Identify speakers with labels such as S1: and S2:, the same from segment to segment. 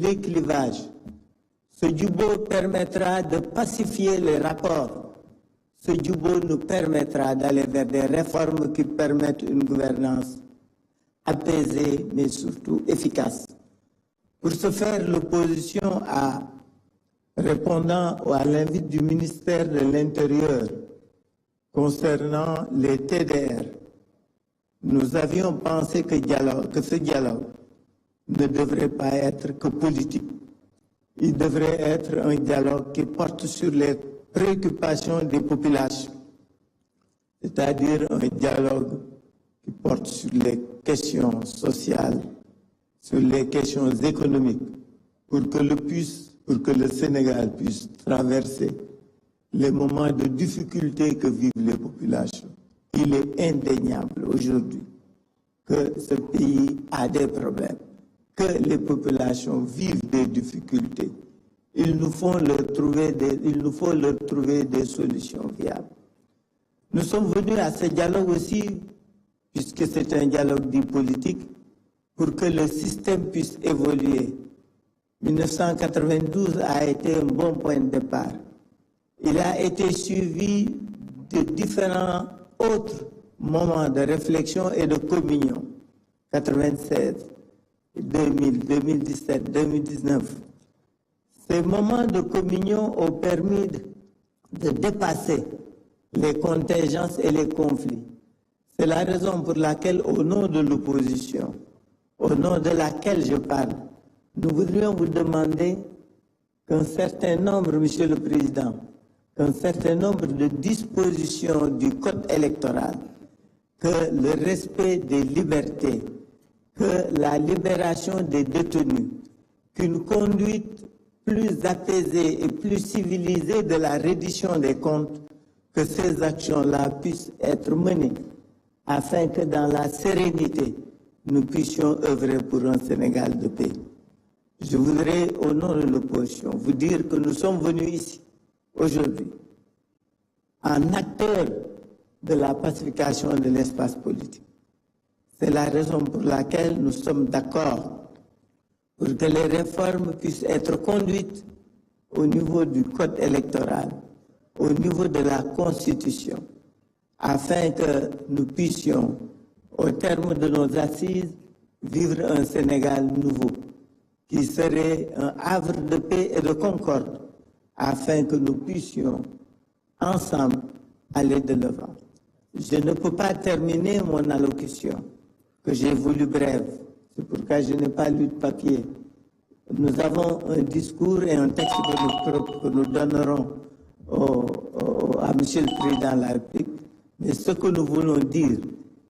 S1: les clivages. Ce Djubo permettra de pacifier les rapports. Ce Djubo nous permettra d'aller vers des réformes qui permettent une gouvernance apaisée, mais surtout efficace. Pour ce faire, l'opposition répondant à l'invite du ministère de l'Intérieur concernant les TDR, nous avions pensé que ce dialogue ne devrait pas être que politique. Il devrait être un dialogue qui porte sur les préoccupations des populations, c'est-à-dire un dialogue qui porte sur les questions sociales, sur les questions économiques, pour que le Sénégal puisse traverser les moments de difficulté que vivent les populations. Il est indéniable aujourd'hui que ce pays a des problèmes, que les populations vivent des difficultés. Il nous faut leur trouver des solutions viables. Nous sommes venus à ce dialogue aussi, puisque c'est un dialogue dit politique, pour que le système puisse évoluer. 1992 a été un bon point de départ. Il a été suivi de différents autres moments de réflexion et de communion. 96, 2000, 2017, 2019. Ces moments de communion ont permis de dépasser les contingences et les conflits. C'est la raison pour laquelle, au nom de l'opposition, au nom de laquelle je parle, nous voudrions vous demander qu'un certain nombre, Monsieur le Président, qu'un certain nombre de dispositions du Code électoral, que le respect des libertés, que la libération des détenus, qu'une conduite plus apaisée et plus civilisée de la reddition des comptes, que ces actions-là puissent être menées afin que dans la sérénité, nous puissions œuvrer pour un Sénégal de paix. Je voudrais, au nom de l'opposition, vous dire que nous sommes venus ici, aujourd'hui, en acteur de la pacification de l'espace politique. C'est la raison pour laquelle nous sommes d'accord pour que les réformes puissent être conduites au niveau du code électoral, au niveau de la Constitution, afin que nous puissions, au terme de nos assises, vivre un Sénégal nouveau, qui serait un havre de paix et de concorde, afin que nous puissions, ensemble, aller de l'avant. Je ne peux pas terminer mon allocution, que j'ai voulu brève. C'est pourquoi je n'ai pas lu de papier. Nous avons un discours et un texte que nous donnerons à M. le Président de la République. Mais ce que nous voulons dire,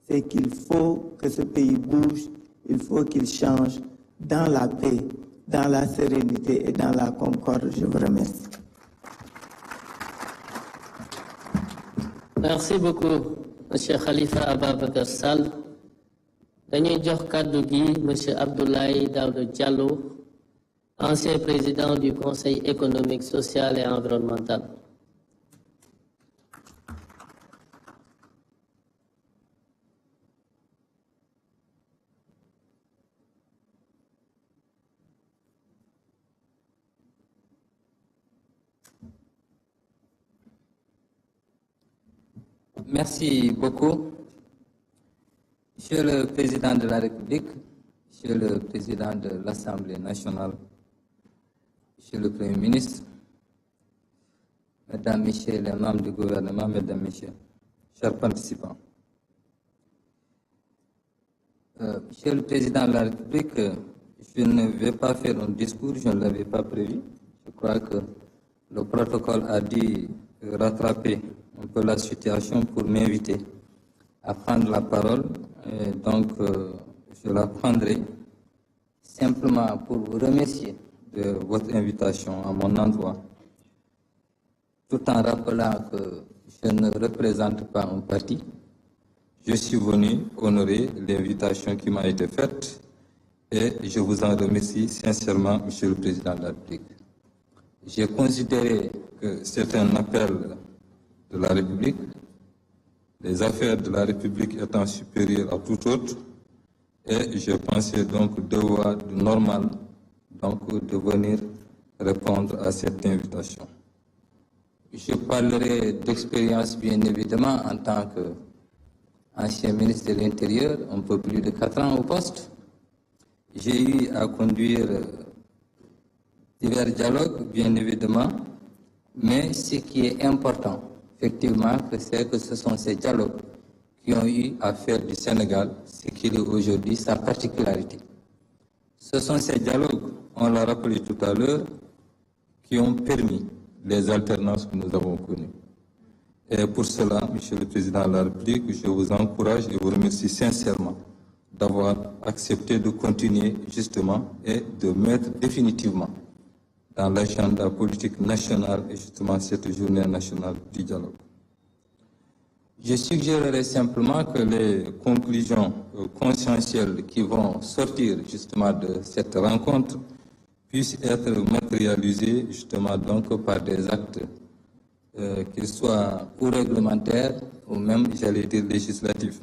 S1: c'est qu'il faut que ce pays bouge, il faut qu'il change dans la paix, dans la sérénité et dans la concorde. Je vous remercie.
S2: Merci beaucoup, M. Khalifa Ababacar Sall. Dañuy jox kàddu gi M. Abdoulaye Daouda Diallo, ancien président du Conseil économique, social et environnemental.
S3: Merci beaucoup. Monsieur le Président de la République, Monsieur le Président de l'Assemblée nationale, Monsieur le Premier ministre, Mesdames, Messieurs les membres du gouvernement, Mesdames, Messieurs, chers participants. Monsieur le Président de la République, je ne vais pas faire un discours, je ne l'avais pas prévu. Je crois que le protocole a dû rattraper un peu la situation pour m'inviter à prendre la parole. Et donc, je la prendrai simplement pour vous remercier de votre invitation à mon endroit, tout en rappelant que je ne représente pas un parti. Je suis venu honorer l'invitation qui m'a été faite et je vous en remercie sincèrement, Monsieur le Président de la République. J'ai considéré que c'est un appel de la République, les affaires de la République étant supérieures à tout autre, et je pensais donc devoir normal donc de venir répondre à cette invitation. Je parlerai d'expérience bien évidemment en tant qu'ancien ministre de l'Intérieur, un peu plus de 4 ans au poste. J'ai eu à conduire divers dialogues bien évidemment, mais ce qui est important effectivement, c'est que ce sont ces dialogues qui ont eu à faire du Sénégal ce qu'il est aujourd'hui, sa particularité. Ce sont ces dialogues, on l'a rappelé tout à l'heure, qui ont permis les alternances que nous avons connues. Et pour cela, Monsieur le Président de la République, je vous encourage et vous remercie sincèrement d'avoir accepté de continuer justement et de mettre définitivement dans l'agenda politique nationale et justement cette journée nationale du dialogue. Je suggérerai simplement que les conclusions conscientielles qui vont sortir justement de cette rencontre puissent être matérialisées justement donc par des actes qu'ils soient ou réglementaires ou même, j'allais dire, législatifs.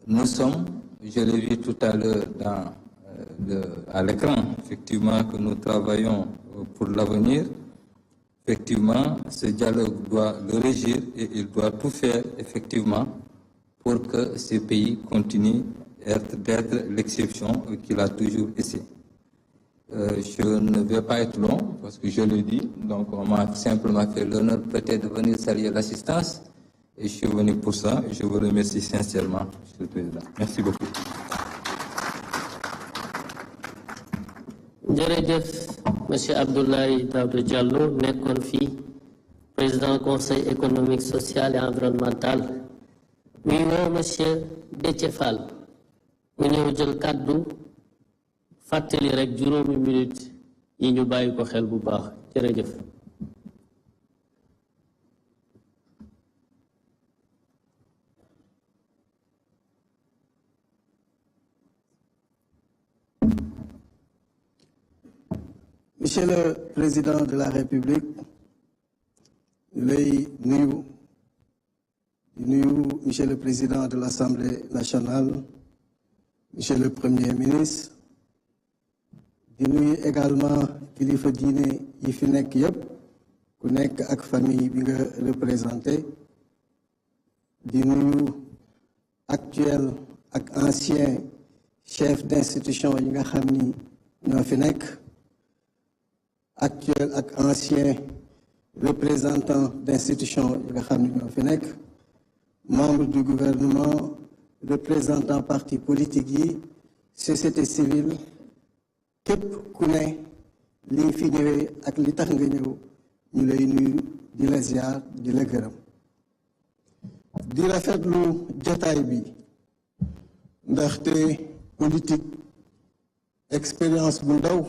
S3: Nous sommes, je l'ai vu tout à l'heure à l'écran, effectivement, que nous travaillons pour l'avenir. Effectivement, ce dialogue doit le régir et il doit tout faire, effectivement, pour que ce pays continue d'être l'exception qu'il a toujours été. Je ne vais pas être long, parce que je le dis, donc on m'a simplement fait l'honneur peut-être de venir saluer l'assistance, et je suis venu pour ça, et je vous remercie sincèrement, Monsieur le Président. Merci beaucoup.
S2: jërëjëf monsieur Abdoulaye Daouda Diallo nekkoon fii président conseil économique social et environnemental muy woo monsieur Déthié Fall mu ñëw jël kàddu fàttali rek juróomi minute yi ñu bàyyi ko xel bu baax jërëjëf.
S4: Monsieur le Président de la République, Monsieur le Président de l'Assemblée nationale, Monsieur le Premier ministre, di nuyu également kilifa diine yi fi nekk yépp ku nekk ak famille bi nga représenté di nuyu actuel ak ancien chef d'institution yi nga xam ni ñoo fi nekk actuel ak ancien représentant d'institution yi nga xam ni ñoo fi nekk membre du gouvernement représentant parti politique yi société civile képp ku ne li fi ñëwee ak li tax nga ñëw ñu lay nuyu di la ziar di la gërëm di rafetlu jotaay bi ndaxte politique expérience bu ndaw